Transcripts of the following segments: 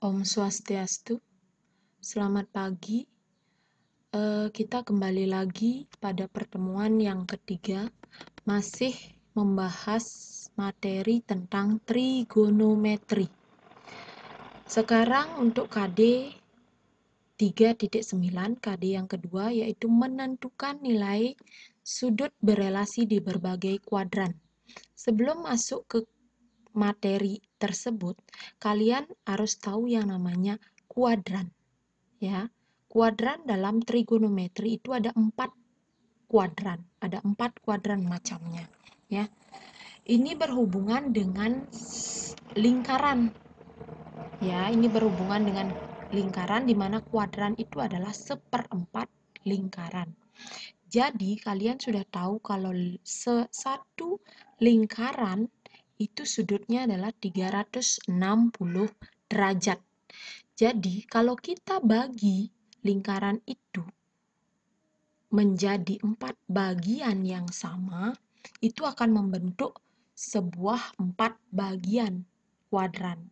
Om Swastiastu, selamat pagi. Kita kembali lagi pada pertemuan yang ketiga, masih membahas materi tentang trigonometri. Sekarang untuk KD 3.9, KD yang kedua, yaitu menentukan nilai sudut berelasi di berbagai kuadran. Sebelum masuk ke materi tersebut, kalian harus tahu yang namanya kuadran. Ya, kuadran dalam trigonometri itu ada 4 kuadran macamnya. Ya, ini berhubungan dengan lingkaran. Ya, ini berhubungan dengan lingkaran di mana kuadran itu adalah seperempat lingkaran. Jadi kalian sudah tahu kalau satu lingkaran itu sudutnya adalah 360 derajat. Jadi kalau kita bagi lingkaran itu menjadi 4 bagian yang sama, itu akan membentuk sebuah 4 bagian kuadran.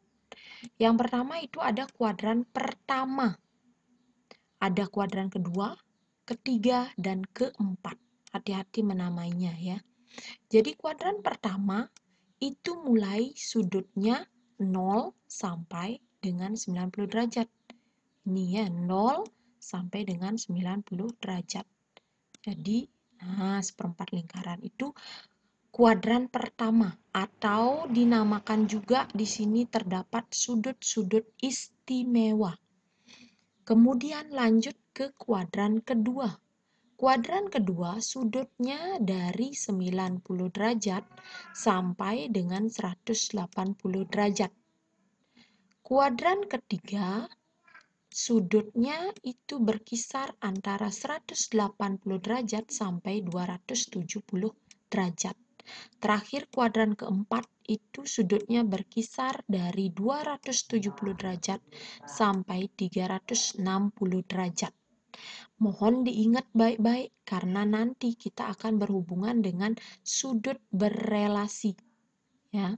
Yang pertama itu ada kuadran pertama, ada kuadran kedua, ketiga, dan keempat. Hati-hati menamainya ya. Jadi kuadran pertama itu mulai sudutnya 0 sampai dengan 90 derajat. Ini ya, 0 sampai dengan 90 derajat. Jadi, seperempat lingkaran itu kuadran pertama, atau dinamakan juga di sini terdapat sudut-sudut istimewa. Kemudian lanjut ke kuadran kedua. Kuadran kedua sudutnya dari 90 derajat sampai dengan 180 derajat. Kuadran ketiga sudutnya itu berkisar antara 180 derajat sampai 270 derajat. Terakhir kuadran keempat itu sudutnya berkisar dari 270 derajat sampai 360 derajat. Mohon diingat baik-baik karena nanti kita akan berhubungan dengan sudut berelasi. Ya.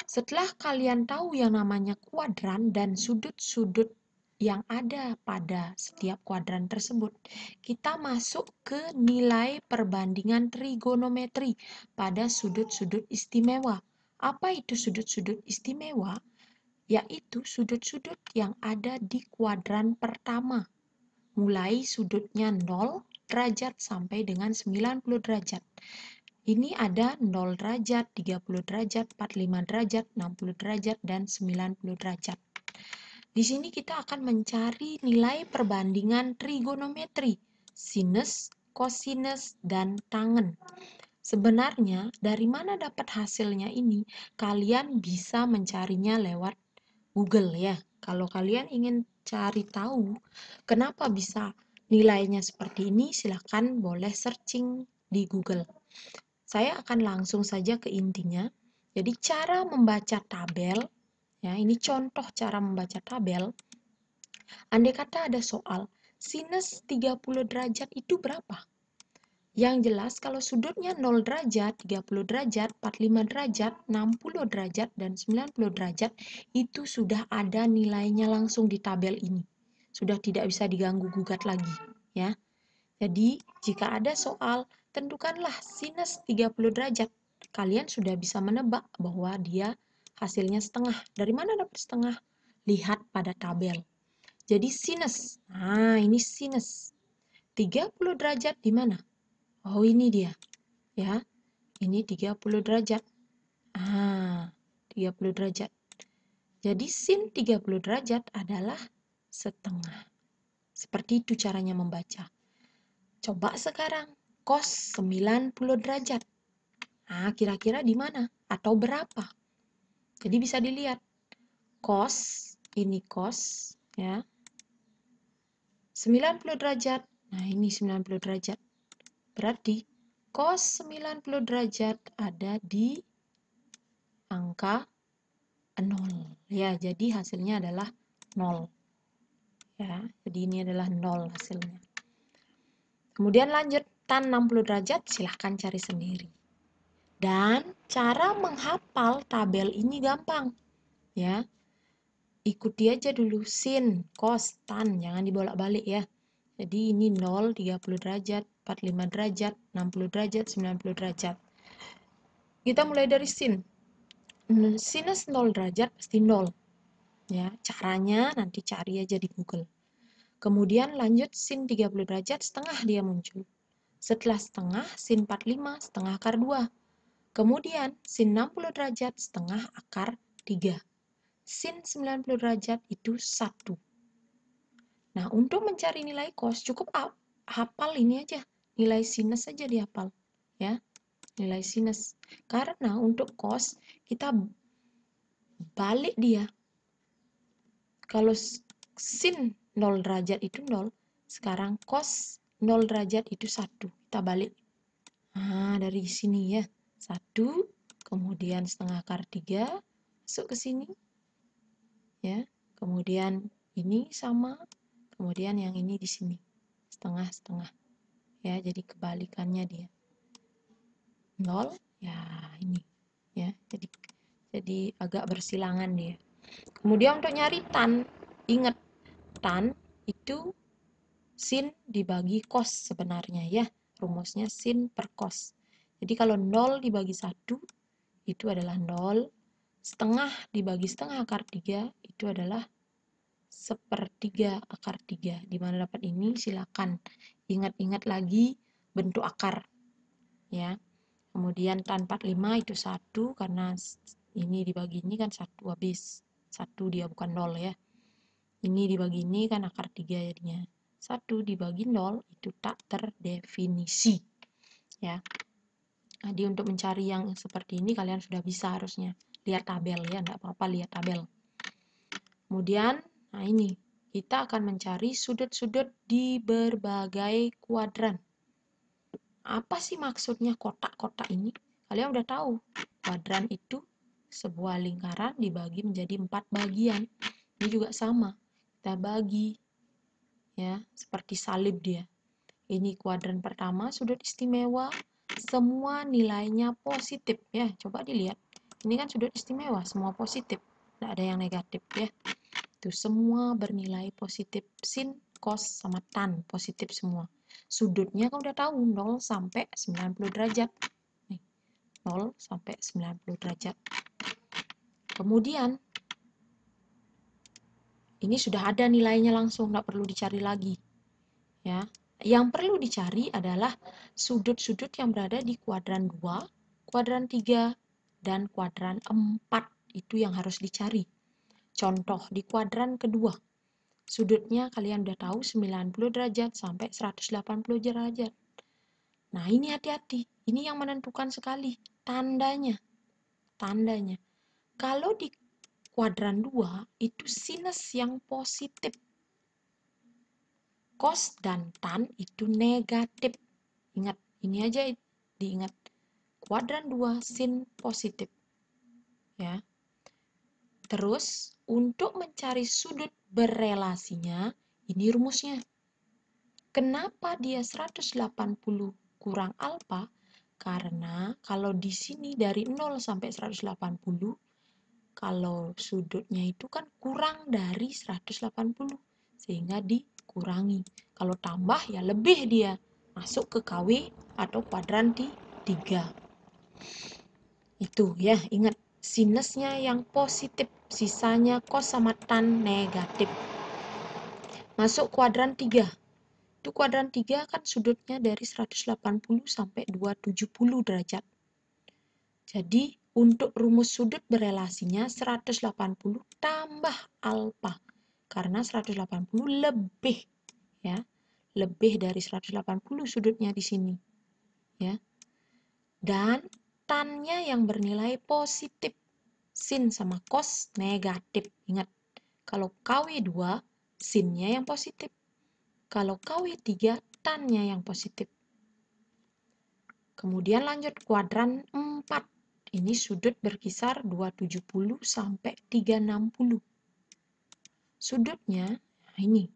Setelah kalian tahu yang namanya kuadran dan sudut-sudut yang ada pada setiap kuadran tersebut, kita masuk ke nilai perbandingan trigonometri pada sudut-sudut istimewa. Apa itu sudut-sudut istimewa? Yaitu sudut-sudut yang ada di kuadran pertama. Mulai sudutnya 0 derajat sampai dengan 90 derajat. Ini ada 0 derajat, 30 derajat, 45 derajat, 60 derajat, dan 90 derajat. Di sini kita akan mencari nilai perbandingan trigonometri, sinus, kosinus, dan tangen. Sebenarnya, dari mana dapat hasilnya ini? Kalian bisa mencarinya lewat Google ya. Kalau kalian ingin cari tahu kenapa bisa nilainya seperti ini, silahkan boleh searching di Google. Saya akan langsung saja ke intinya. Jadi cara membaca tabel, ya ini contoh cara membaca tabel. Andai kata ada soal, sinus 30 derajat itu berapa? Yang jelas kalau sudutnya 0 derajat, 30 derajat, 45 derajat, 60 derajat, dan 90 derajat, itu sudah ada nilainya langsung di tabel ini. Sudah tidak bisa diganggu-gugat lagi. Ya. Jadi, jika ada soal, tentukanlah sinus 30 derajat. Kalian sudah bisa menebak bahwa dia hasilnya setengah. Dari mana dapat setengah? Lihat pada tabel. Jadi sinus. Nah, ini sinus. 30 derajat di mana? Oh, ini dia. Ya. Ini 30 derajat. 30 derajat. Jadi sin 30 derajat adalah setengah. Seperti itu caranya membaca. Coba sekarang cos 90 derajat. Nah, kira-kira di mana atau berapa? Jadi bisa dilihat. Cos, ini cos ya. 90 derajat. Nah, ini 90 derajat. Berarti cos 90 derajat ada di angka 0. Ya, jadi hasilnya adalah 0. Ya, jadi ini adalah 0 hasilnya. Kemudian lanjut tan 60 derajat, silahkan cari sendiri. Dan cara menghafal tabel ini gampang, ya. ikuti aja dulu sin, cos, tan, jangan dibolak-balik ya. Jadi ini 0, 30 derajat, 45 derajat, 60 derajat, 90 derajat. Kita mulai dari sin. Sinus 0 derajat pasti 0. Ya, caranya nanti cari aja di Google. Kemudian lanjut sin 30 derajat, setengah dia muncul. Setelah setengah, sin 45, setengah akar 2. Kemudian sin 60 derajat, setengah akar 3. Sin 90 derajat itu 1. Nah, untuk mencari nilai cos cukup hafal ini aja. Nilai sinus saja dihafal. Ya, nilai sinus. Karena untuk cos kita balik dia. Kalau sin 0 derajat itu 0, sekarang cos 0 derajat itu 1. Kita balik. Nah, dari sini ya. 1, kemudian setengah akar 3, masuk ke sini. Ya, kemudian ini sama, kemudian yang ini di sini. Setengah-setengah. Ya, jadi kebalikannya dia. 0, ya ini. Ya, jadi agak bersilangan dia. Kemudian untuk nyari tan, ingat tan itu sin dibagi cos sebenarnya ya. Rumusnya sin per cos. Jadi kalau 0 dibagi 1 itu adalah 0. Setengah dibagi setengah akar 3 itu adalah 1/3 akar 3. Di mana dapat ini? Silakan ingat-ingat lagi bentuk akar. Ya. Kemudian tan 45 itu 1 karena ini dibagi ini kan 1 habis. 1 dia bukan 0 ya. Ini dibagi ini kan akar 3 jadinya. 1 dibagi 0 itu tak terdefinisi. Ya. Jadi untuk mencari yang seperti ini kalian sudah bisa harusnya. Lihat tabel ya, enggak apa-apa lihat tabel. Kemudian, nah ini, kita akan mencari sudut-sudut di berbagai kuadran. Apa sih maksudnya kotak-kotak ini? Kalian udah tahu, kuadran itu sebuah lingkaran dibagi menjadi 4 bagian. Ini juga sama, kita bagi, ya, seperti salib dia. Ini kuadran pertama, sudut istimewa, semua nilainya positif ya. Coba dilihat. Ini kan sudut istimewa, semua positif. Tidak ada yang negatif ya. Itu semua bernilai positif. Sin, cos, sama tan positif semua. Sudutnya kan udah tahu 0 sampai 90 derajat. Nih, 0 sampai 90 derajat. Kemudian ini sudah ada nilainya langsung, nggak perlu dicari lagi. Ya. Yang perlu dicari adalah sudut-sudut yang berada di kuadran 2, kuadran 3, dan kuadran 4. Itu yang harus dicari. Contoh di kuadran kedua. Sudutnya kalian udah tahu 90 derajat sampai 180 derajat. Nah, ini hati-hati. Ini yang menentukan sekali tandanya. Tandanya. Kalau di kuadran 2 itu sinus yang positif. Cos dan tan itu negatif. Ingat, ini aja diingat. Kuadran 2 sin positif. Ya. Terus, untuk mencari sudut berelasinya, ini rumusnya. Kenapa dia 180 kurang alfa? Karena kalau di sini dari 0 sampai 180, kalau sudutnya itu kan kurang dari 180, sehingga dikurangi. Kalau tambah ya lebih dia, masuk ke KW atau kuadran 3. Itu ya, ingat. Sinusnya yang positif, sisanya cos sama tan negatif. Masuk kuadran 3. Itu kuadran 3 kan sudutnya dari 180 sampai 270 derajat. Jadi untuk rumus sudut berelasinya 180 tambah alfa. Karena 180 lebih ya. Lebih dari 180 sudutnya di sini. Ya. Dan tannya yang bernilai positif. Sin sama cos negatif. Ingat, kalau KW2 sinnya yang positif. Kalau KW3 tannya yang positif. Kemudian lanjut kuadran 4. Ini sudut berkisar 270 sampai 360. Sudutnya ini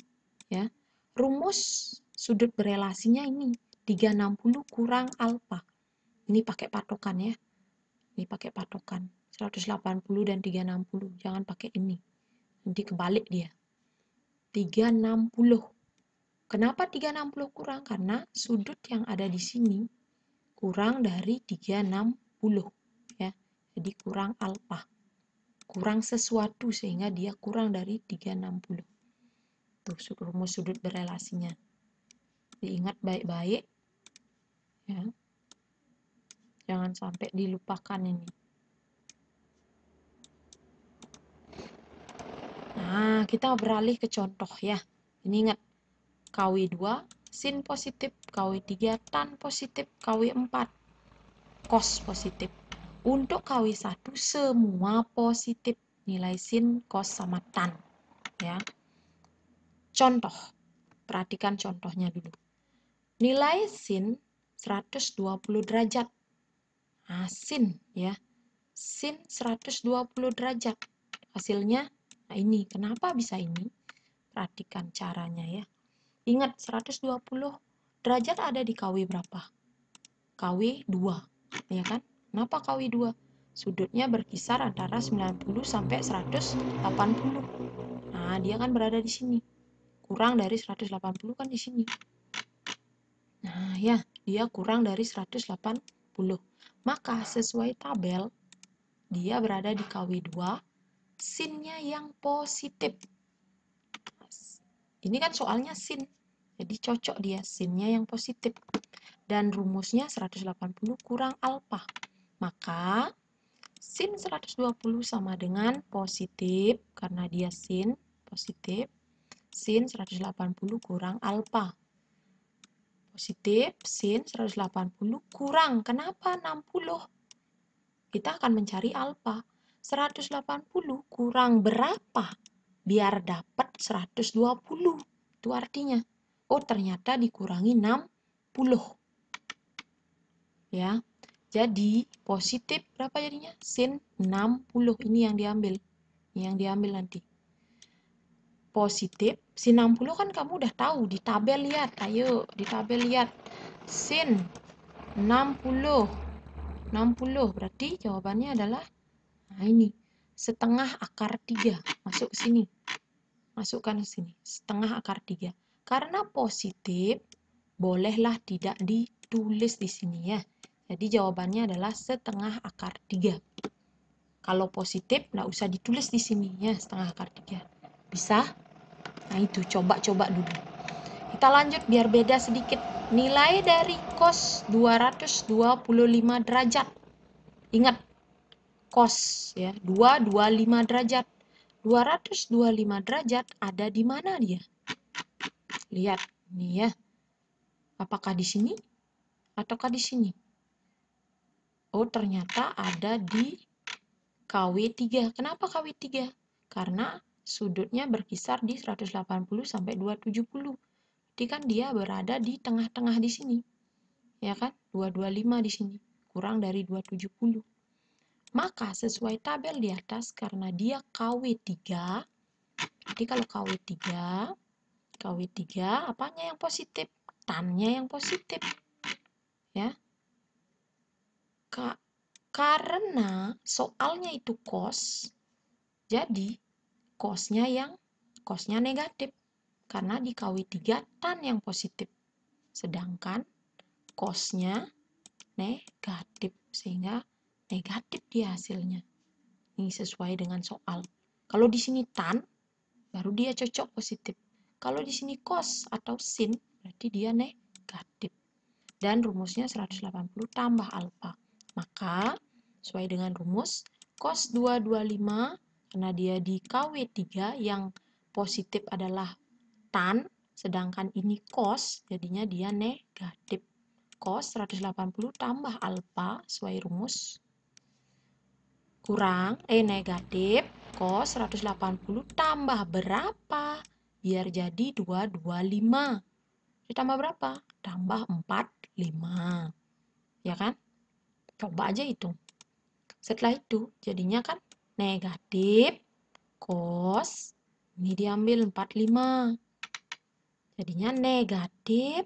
ya. Rumus sudut berelasinya ini 360 kurang alfa. Ini pakai patokan ya. Ini pakai patokan 180 dan 360. Jangan pakai ini. Nanti kebalik dia. 360. Kenapa 360 kurang? Karena sudut yang ada di sini kurang dari 360. Ya. Jadi kurang alfa. Kurang sesuatu sehingga dia kurang dari 360. Tuh rumus sudut berelasinya. Diingat baik-baik. Ya. Jangan sampai dilupakan ini. Nah, kita beralih ke contoh ya. Ini ingat, KW2 sin positif, KW3 tan positif, KW4 cos positif. Untuk KW1 semua positif, nilai sin, cos, sama tan. Ya. Contoh, perhatikan contohnya dulu. Nilai sin 120 derajat. Nah, sin ya. Sin 120 derajat. Hasilnya, nah ini. Kenapa bisa ini? Perhatikan caranya ya. Ingat, 120 derajat ada di KW berapa? KW 2, ya kan? Kenapa KW 2? Sudutnya berkisar antara 90 sampai 180. Nah, dia kan berada di sini. Kurang dari 180 kan di sini. Nah, ya, dia kurang dari 180. Maka sesuai tabel, dia berada di KW 2, sinnya yang positif. Ini kan soalnya sin. Jadi cocok dia, sinnya yang positif. Dan rumusnya 180 kurang alfa. Maka sin 120 sama dengan positif, karena dia sin positif. Sin 180 kurang alfa. Positif, sin 180 kurang. Kenapa 60? Kita akan mencari alfa. 180 kurang berapa? Biar dapat 120. Itu artinya. Oh, ternyata dikurangi 60. Ya. Jadi, positif berapa jadinya? Sin 60. Ini yang diambil. Ini yang diambil nanti. Positif, sin 60 kan kamu udah tahu. Di tabel lihat. Ayo, di tabel lihat. Sin 60. 60. Berarti jawabannya adalah, nah ini. Setengah akar 3. Masuk ke sini. Masukkan ke sini. Setengah akar 3. Karena positif, bolehlah tidak ditulis di sini ya. Jadi jawabannya adalah setengah akar 3. Kalau positif, nggak usah ditulis di sini ya, setengah akar 3. Bisa? Nah itu, coba-coba dulu. Kita lanjut biar beda sedikit. Nilai dari cos 225 derajat. Ingat, cos ya, 225 derajat. 225 derajat ada di mana dia? Lihat, nih ya. Apakah di sini? Ataukah di sini? Oh, ternyata ada di KW3. Kenapa KW3? Karena sudutnya berkisar di 180 sampai 270. Jadi kan dia berada di tengah-tengah di sini. Ya kan? 225 di sini. Kurang dari 270. Maka sesuai tabel di atas, karena dia KW3, jadi kalau KW3 apanya yang positif? Tannya yang positif. Ya. Karena soalnya itu cos, jadi cosnya negatif. Karena di KW3 tan yang positif. Sedangkan cosnya negatif. Sehingga negatif dia hasilnya. Ini sesuai dengan soal. Kalau di sini tan, baru dia cocok positif. Kalau di sini cos atau sin, berarti dia negatif. Dan rumusnya 180 tambah alfa. Maka, sesuai dengan rumus, cos 225, karena dia di KW3 yang positif adalah tan, sedangkan ini cos, jadinya dia negatif. Cos 180 tambah alfa, sesuai rumus, kurang, negatif, cos 180 tambah berapa? Biar jadi 225. Ditambah berapa? Tambah 45. Ya kan? Coba aja hitung. Setelah itu, jadinya kan negatif cos, ini diambil 45. Jadinya negatif,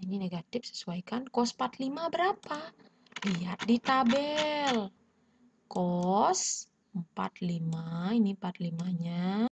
ini negatif, sesuaikan. Cos 45 berapa? Lihat di tabel. Cos 45, ini 45-nya.